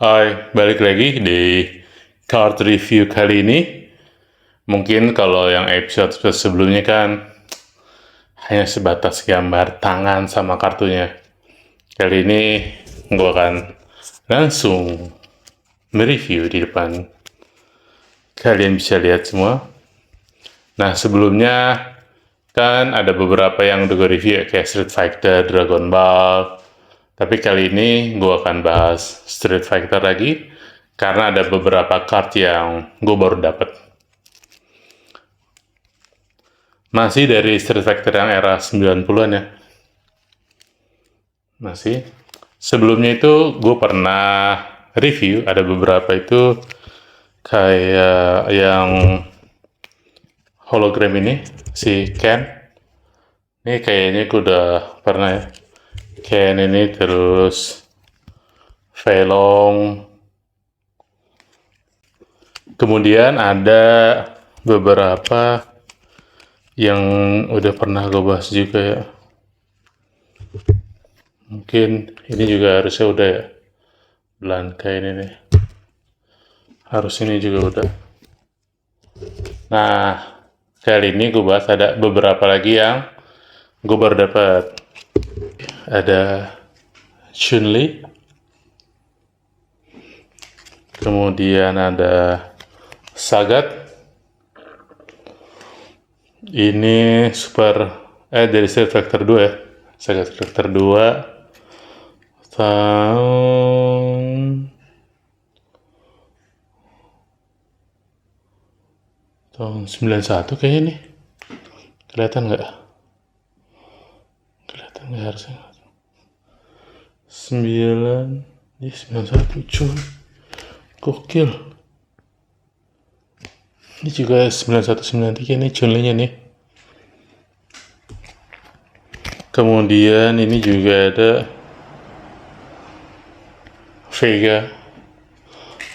Hai, balik lagi di card review kali ini. Mungkin kalau yang episode sebelumnya kan hanya sebatas gambar tangan sama kartunya. Kali ini gue akan langsung mereview di depan. Kalian bisa lihat semua. Nah, sebelumnya kan ada beberapa yang udah gue review ya, kayak Street Fighter, Dragon Ball. Tapi kali ini gue akan bahas Street Fighter lagi, karena ada beberapa card yang gue baru dapet. Masih dari Street Fighter yang era 90-an ya. Masih. Sebelumnya itu gue pernah review, ada beberapa itu kayak yang hologram ini, si Ken. Ini kayaknya gue udah pernah ya. Ken ini, terus Fei Long. Kemudian ada beberapa yang udah pernah gue bahas juga ya. Mungkin ini juga harusnya udah ya. Blanka ini nih. Harus ini juga udah. Nah, kali ini gue bahas ada beberapa lagi yang gue baru dapat. Ada Chun-Li. Kemudian ada Sagat. Ini dari Street Fighter 2 ya. Sagat Fighter 2 tahun 91 kayaknya nih. Kelihatan nggak? Kelihatan nggak harusnya? 91 cuy. Gokil. Ini juga 91-93 nih Chun-Li-nya nih. Kemudian ini juga ada Vega.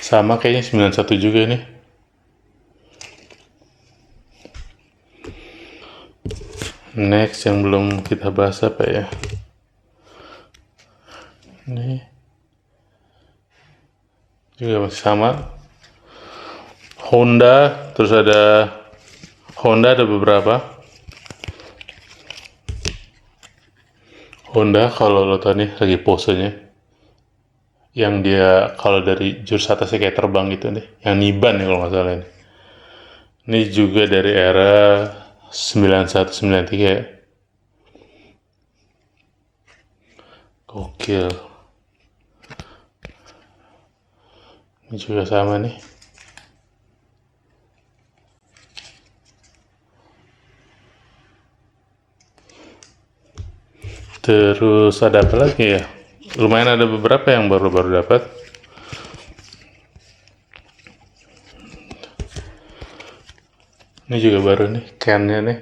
Sama kayaknya 91 juga nih. Next yang belum kita bahas apa ya? Ini juga masih sama. Honda, terus ada Honda, ada beberapa. Honda kalau lo tau nih lagi posenya, yang dia kalau dari jurus atasnya kayak terbang gitu nih, yang Niban ya kalau nggak salah ini. Ini juga dari era 91-93 ya. Gokil. Ini juga sama nih. Terus ada apa lagi ya? Lumayan ada beberapa yang baru-baru dapat. Ini juga baru nih, Ken-nya nih.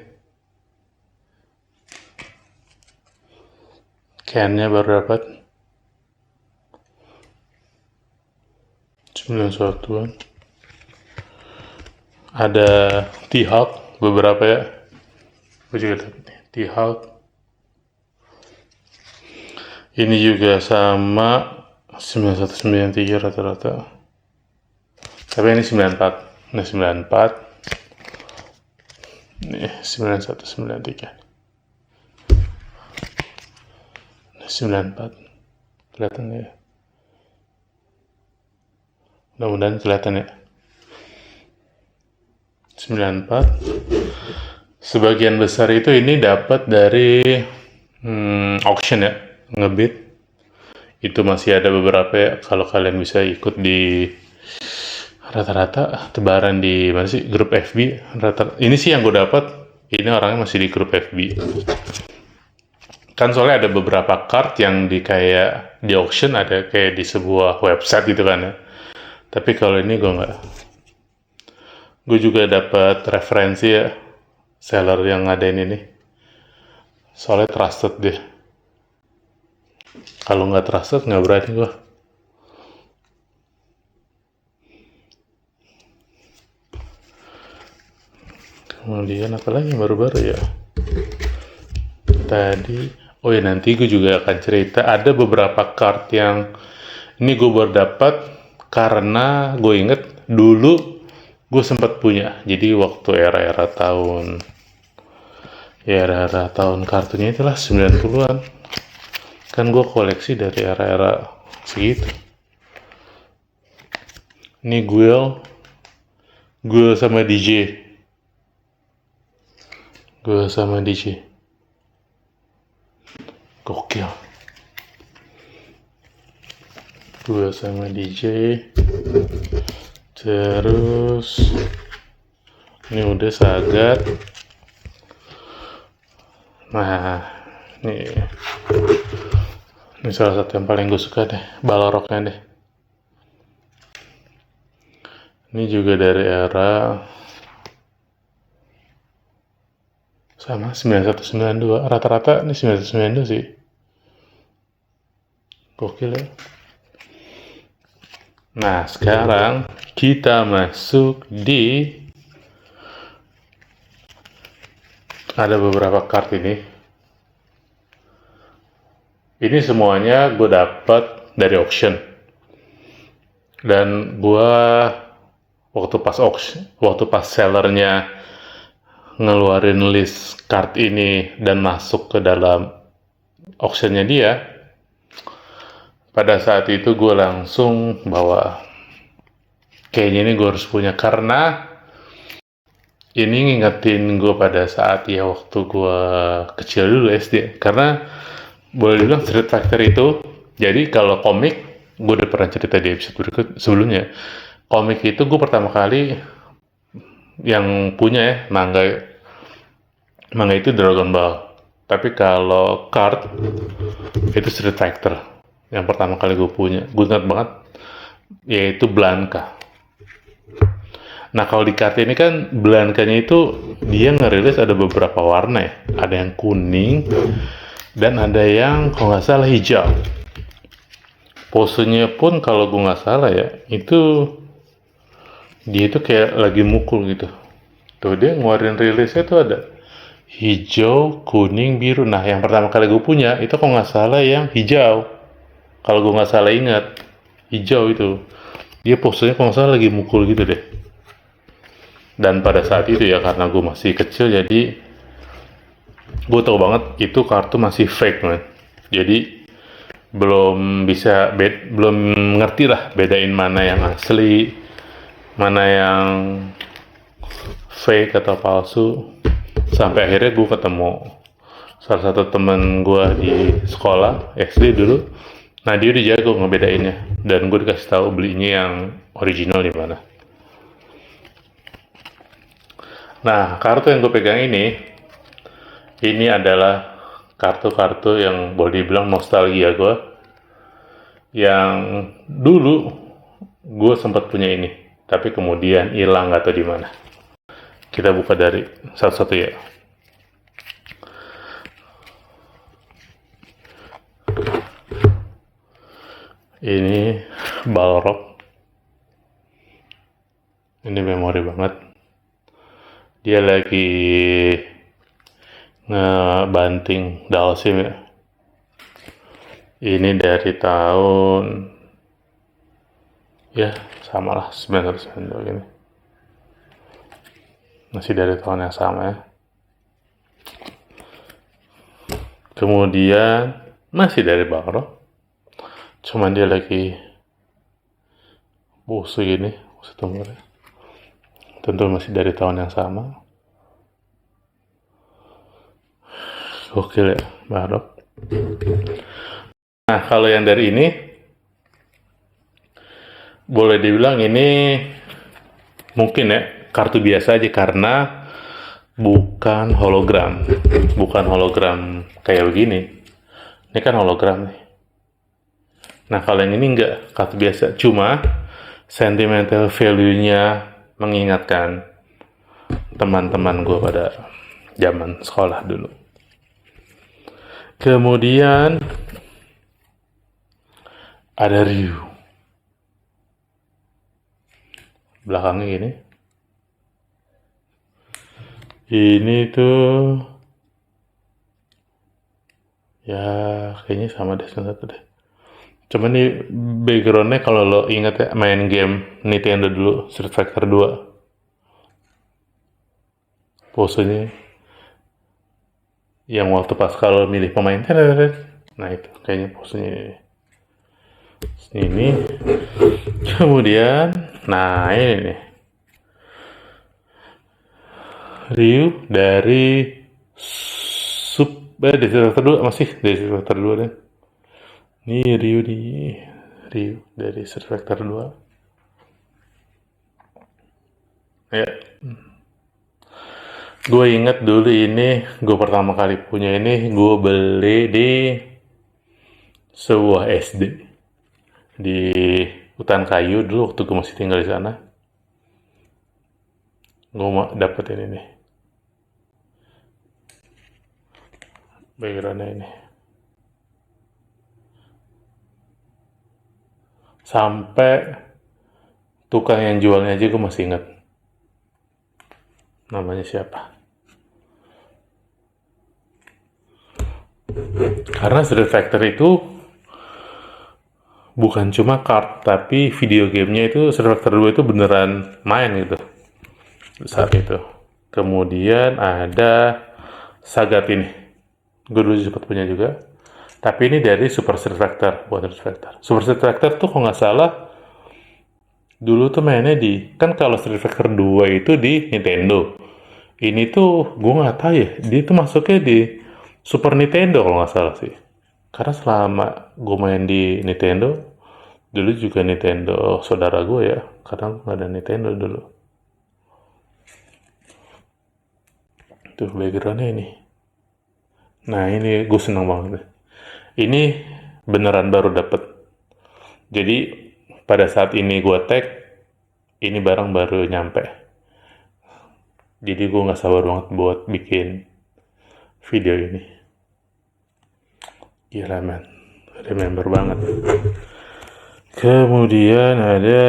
Ken-nya baru dapat. 91-an. Ada T-Hawk beberapa ya. Gue juga dapat nih, T-Hawk. Ini juga sama 91-93 rata-rata. Tapi ini 94. Ini 94. Nih 91-93. Ini 94. Kelihatan nggak ya? Mudah-mudahan kelihatan ya. 94. Sebagian besar itu ini dapat dari auction ya. Ngebit itu masih ada beberapa ya, kalau kalian bisa ikut di rata-rata tebaran di mana sih, grup FB ini sih yang gue dapat. Ini orangnya masih di grup FB kan, soalnya ada beberapa card yang di kayak di auction, ada kayak di sebuah website gitu kan ya. Tapi kalau ini gue nggak. Gue juga dapat referensi ya, seller yang ngadain ini, soalnya trusted deh. Kalau nggak trusted nggak berani gue. Kemudian apa lagi yang baru-baru ya? Tadi, nanti gue juga akan cerita ada beberapa card yang ini gue baru dapat karena gue inget dulu gue sempat punya. Jadi waktu era-era tahun kartunya itulah 90-an. Kan gue koleksi dari era-era segitu. Ini gue sama DJ. Gokil. Gue sama DJ. Terus ini udah Sagat. Nah, ini salah satu yang paling gue suka deh, Balrognya deh. Ini juga dari era sama 9192. Rata-rata ini 9192 sih. Gokil ya. Nah, sekarang kita masuk di ada beberapa kart ini. Ini semuanya gue dapat dari auction. Dan gue waktu pas sellernya ngeluarin list kart ini dan masuk ke dalam auctionnya dia, pada saat itu gue langsung bawa, kayaknya ini gue harus punya, karena ini ngingetin gue pada saat ya waktu gue kecil dulu SD. Karena boleh dibilang Street Fighter itu, jadi kalau komik, gue udah pernah cerita di episode berikut sebelumnya, komik itu gue pertama kali yang punya ya, manga itu Dragon Ball. Tapi kalau card, itu Street Fighter yang pertama kali gue punya. Gue ingat banget, yaitu Blanka. Nah, kalau di card ini kan Blankanya itu dia ngerilis ada beberapa warna ya. Ada yang kuning dan ada yang kalau nggak salah hijau. Posenya pun kalau gue nggak salah ya, itu dia itu kayak lagi mukul gitu. Tuh dia ngeluarin rilisnya tuh ada hijau, kuning, biru. Nah, yang pertama kali gue punya itu kalau nggak salah yang hijau. Kalau gue nggak salah ingat, hijau itu. Dia posenya kalau nggak salah lagi mukul gitu deh. Dan pada saat itu ya, karena gue masih kecil, jadi gue tahu banget itu kartu masih fake, man. Jadi belum ngerti lah bedain mana yang asli, mana yang fake atau palsu. Sampai akhirnya gue ketemu salah satu temen gue di sekolah SD dulu. Nah, dia udah jago ngebedainnya, dan gue dikasih tahu belinya yang original di mana. Nah, kartu yang gue pegang ini adalah kartu-kartu yang boleh dibilang nostalgia gue, yang dulu gue sempat punya ini, tapi kemudian hilang atau di mana. Kita buka dari satu-satu ya. Ini Balrog. Ini memori banget. Dia lagi ngebanting Dalsim ya. Ini dari tahun ya samalah 1992 gini. Masih dari tahun yang sama ya. Kemudian masih dari Balrog. Cuman dia lagi busuk gini, busuk tumornya. Tentu masih dari tahun yang sama. Gokil ya, Balrog. Nah, kalau yang dari ini, boleh dibilang ini mungkin ya kartu biasa aja, karena bukan hologram kayak begini. Ini kan hologram nih. Nah, kalau yang ini enggak, kartu biasa. Cuma sentimental value-nya mengingatkan teman-teman gue pada zaman sekolah dulu. Kemudian ada Ryu. Belakangnya gini. Ini tuh ya kayaknya sama deh, satu deh. Cuman ini backgroundnya kalau lo inget ya main game Nintendo dulu, Street Fighter 2, posenya yang waktu pas kalau milih pemain, nah itu kayaknya posenya ini. Kemudian, nah ini nih, Ryu dari dari Street Fighter 2, masih dari Street Fighter 2 deh. Ini Ryu dari Street Fighter 2. Ya, gue inget dulu ini, gue pertama kali punya ini, gue beli di sebuah SD di hutan kayu dulu waktu gue masih tinggal di sana. Gue mau dapet ini nih, backgroundnya ini. Sampai tukang yang jualnya aja gue masih inget. Namanya siapa? Karena Street Fighter itu bukan cuma kart, tapi video gamenya itu Street Fighter 2 itu beneran main gitu saat itu. Kemudian ada Sagat ini. Gue dulu sempat punya juga. Tapi ini dari Super Street Fighter, bukan Street Fighter. Super Street Fighter tuh kalau nggak salah dulu tuh mainnya di, kan kalau Street Fighter 2 itu di Nintendo. Ini tuh gue nggak tahu ya, dia tuh masuknya di Super Nintendo kalau nggak salah sih. Karena selama gue main di Nintendo, dulu juga Nintendo saudara gue ya, karena gue nggak ada Nintendo dulu. Tuh backgroundnya ini. Nah ini gue seneng banget. Ini beneran baru dapet. Jadi pada saat ini gue tag, ini barang baru nyampe. Jadi gue nggak sabar banget buat bikin video ini. Gila man, remember banget. Kemudian ada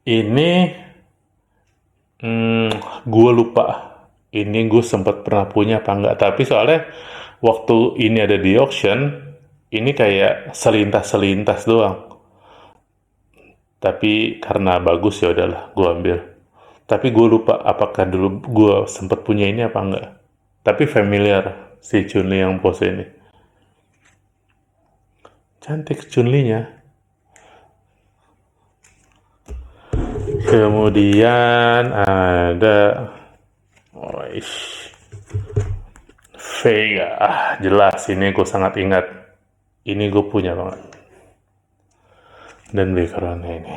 ini, gue lupa. Ini gue sempat pernah punya apa enggak. Tapi soalnya waktu ini ada di auction, ini kayak selintas-selintas doang. Tapi karena bagus ya udahlah, gue ambil. Tapi gue lupa apakah dulu gue sempat punya ini apa enggak. Tapi familiar si Chun-Li yang pose ini. Cantik Chun-Li-nya. Kemudian ada Vega. Jelas ini gue sangat ingat. Ini gue punya banget. Dan backgroundnya ini.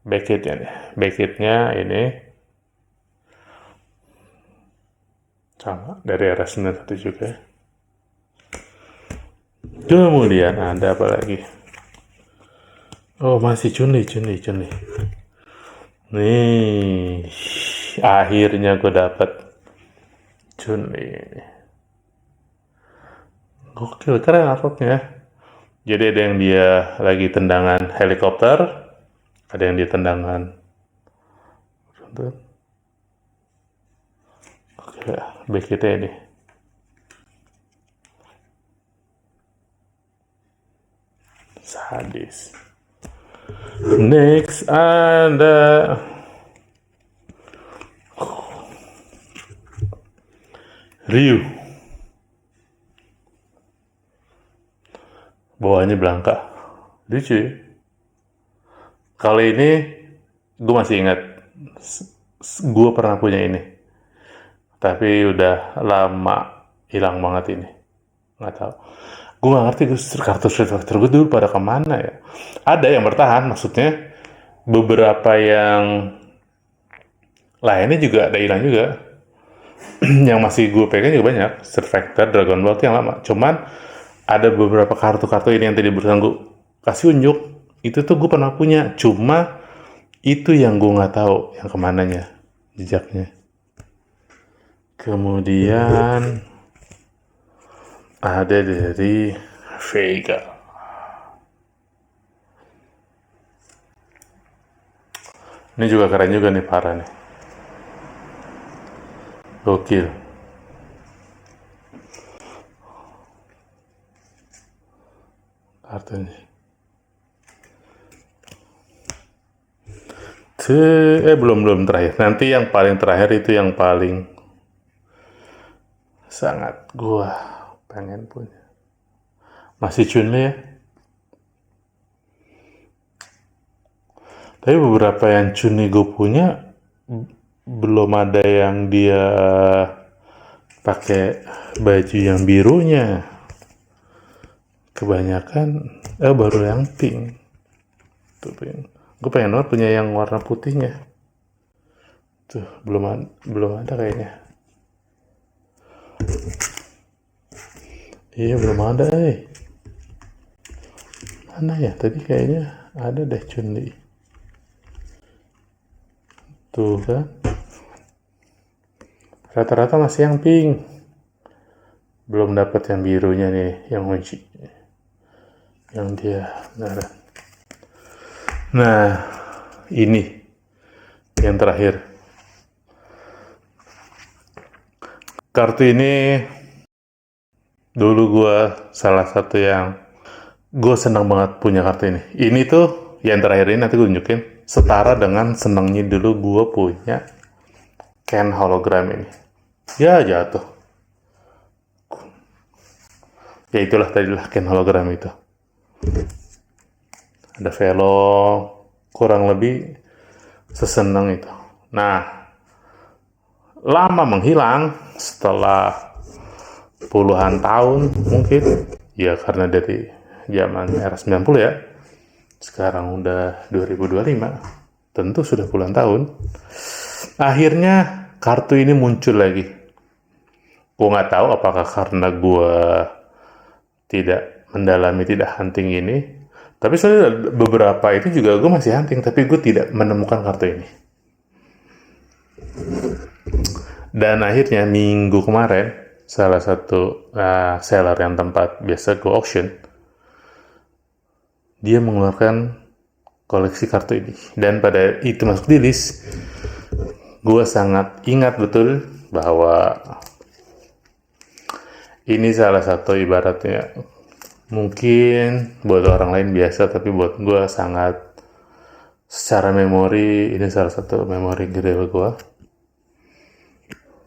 Backitnya nih. Backitnya ini sama dari RS91 juga. Kemudian ada apa lagi? Oh masih Chun-Li. Nih, akhirnya gue dapet Chun-Li. Gokil, keren artworknya. Jadi ada yang dia lagi tendangan helikopter, ada yang dia tendangan. Oke, back kita ini. Sadis. Next ada Ryu. Bawahnya Blanka. Lucu ya? Kali ini gue masih ingat. Gue pernah punya ini. Tapi udah lama hilang banget ini. Nggak tahu. Gue nggak ngerti kartu Street Fighter gue dulu pada kemana ya. Ada yang bertahan, maksudnya beberapa yang lainnya juga ada hilang juga. Yang masih gue pegang juga banyak. Street Fighter, Dragon Ball itu yang lama. Cuman ada beberapa kartu-kartu ini yang tadi barusan gue kasih unjuk. Itu tuh gue pernah punya. Cuma itu yang gue nggak tahu yang kemananya jejaknya. Kemudian ada dari Vega. Ini juga keren juga nih, parah nih. Gokil. kartunya. Belum terakhir. Nanti yang paling terakhir itu yang paling sangat gua pengen punya. Masih Chun-Li ya. Tapi beberapa yang Chun-Li gue punya belum ada yang dia pakai baju yang birunya. Kebanyakan baru yang pink. Tuh pink. Gue pengen banget punya yang warna putihnya. Tuh belum ada kayaknya. Iya belum ada. Mana ya? Tadi kayaknya ada deh Chun-Li. Tuh kan. Rata-rata masih yang pink. Belum dapat yang birunya nih, yang Mochi. Yang dia beneran. Nah, ini yang terakhir. Kartu ini dulu gue salah satu yang gue senang banget punya kartu ini. Ini tuh yang terakhir ini nanti gue tunjukin setara dengan senangnya dulu gue punya Ken hologram ini. Ya jatuh. Ya itulah tadilah Ken hologram itu. Ada velo kurang lebih seseneng itu. Nah, lama menghilang setelah puluhan tahun mungkin. Ya karena dari zaman era 90 ya. Sekarang udah 2025. Tentu sudah puluhan tahun. Akhirnya kartu ini muncul lagi. Gue nggak tahu apakah karena gue tidak mendalami, tidak hunting ini. Tapi soalnya beberapa itu juga gue masih hunting, tapi gue tidak menemukan kartu ini. Dan akhirnya minggu kemarin, salah satu seller yang tempat biasa gue auction, dia mengeluarkan koleksi kartu ini. Dan pada itu masuk di list, gue sangat ingat betul bahwa ini salah satu ibaratnya mungkin buat orang lain biasa, tapi buat gue sangat secara memori ini salah satu memori real gue,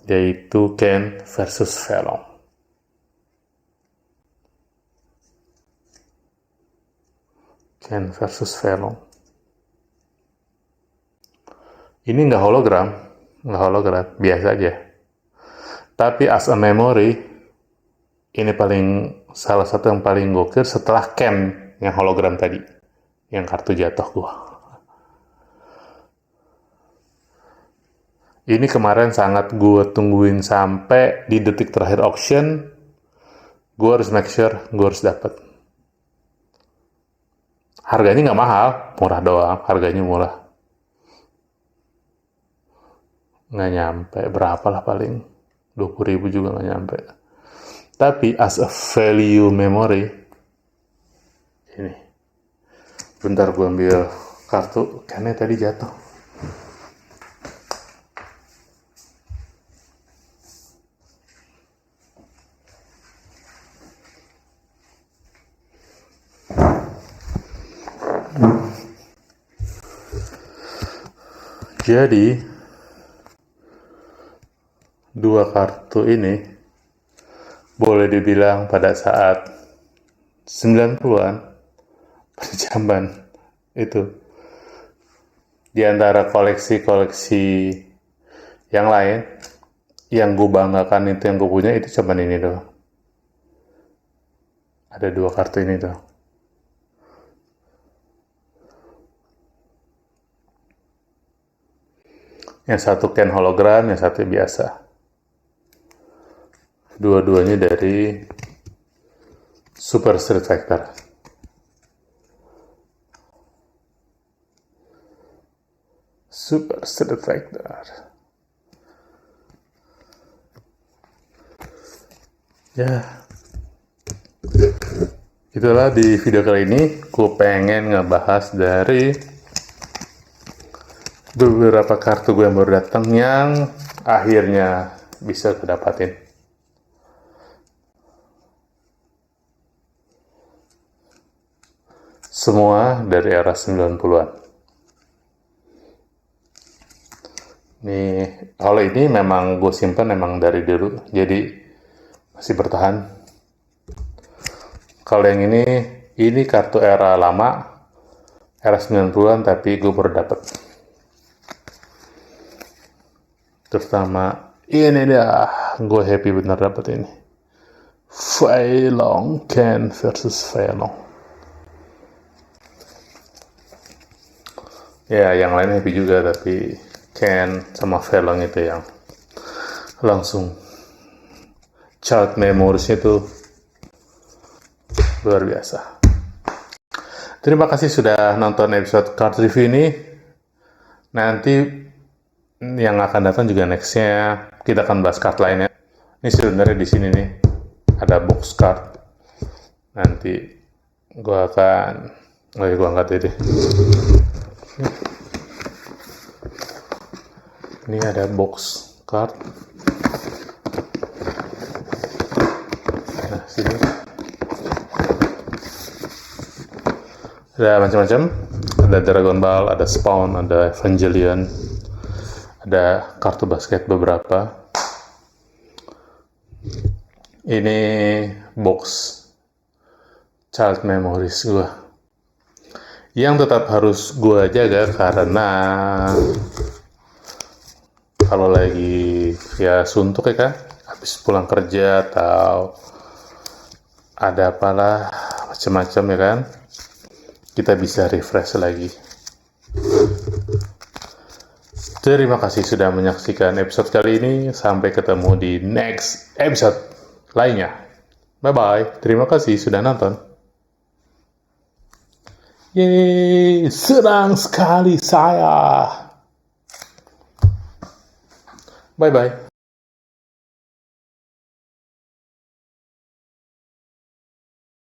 yaitu Ken versus Velong. Ken versus Velong. Ini nggak hologram, biasa aja. Tapi as a memory, ini salah satu yang paling gokil setelah Ken yang hologram tadi, yang kartu jatuh gua. Ini kemarin sangat gue tungguin sampai di detik terakhir auction. Gue harus make sure gue harus dapat. Harganya nggak mahal, murah doang. Harganya murah. Nggak nyampe, berapa lah paling. 20.000 juga nggak nyampe. Tapi as a value memory, ini. Bentar gue ambil kartu, karena tadi jatuh. Jadi, dua kartu ini boleh dibilang pada saat 90-an pada zaman itu di antara koleksi-koleksi yang lain yang gue banggakan itu yang gue punya itu cuman ini doang. Ada dua kartu ini doang. Yang satu Ken hologram, yang satu biasa. Dua-duanya dari Super Street Fighter. Super Street Fighter. Ya. Itulah di video kali ini, gue pengen ngebahas dari beberapa kartu gue yang baru datang yang akhirnya bisa gue dapatin. semua dari era 90-an. Nih, kalau ini memang gue simpen memang dari dulu, jadi masih bertahan. Kalau yang ini kartu era lama, era 90-an, tapi gue baru dapet. Terutama ini dia, gue happy bener dapet ini. Fei Long, Ken versus Fei Long. Ya, yang lain happy juga, tapi Ken sama Fei Long itu yang langsung child memories-nya tuh luar biasa. Terima kasih sudah nonton episode card review ini. Nanti yang akan datang juga nextnya kita akan bahas card lainnya. Ini sebenarnya di sini nih ada box card. Nanti gue angkat ini. Ini ada box card. Nah, sini ada macam-macam. Ada Dragon Ball, ada Spawn, ada Evangelion, ada kartu basket beberapa. Ini box child memories gue yang tetap harus gue jaga karena kalau lagi ya suntuk ya kan, habis pulang kerja atau ada apalah macam-macam ya kan, kita bisa refresh lagi. Terima kasih sudah menyaksikan episode kali ini. Sampai ketemu di next episode lainnya. Bye-bye. Terima kasih sudah nonton. Yeay, senang sekali saya. Bye-bye.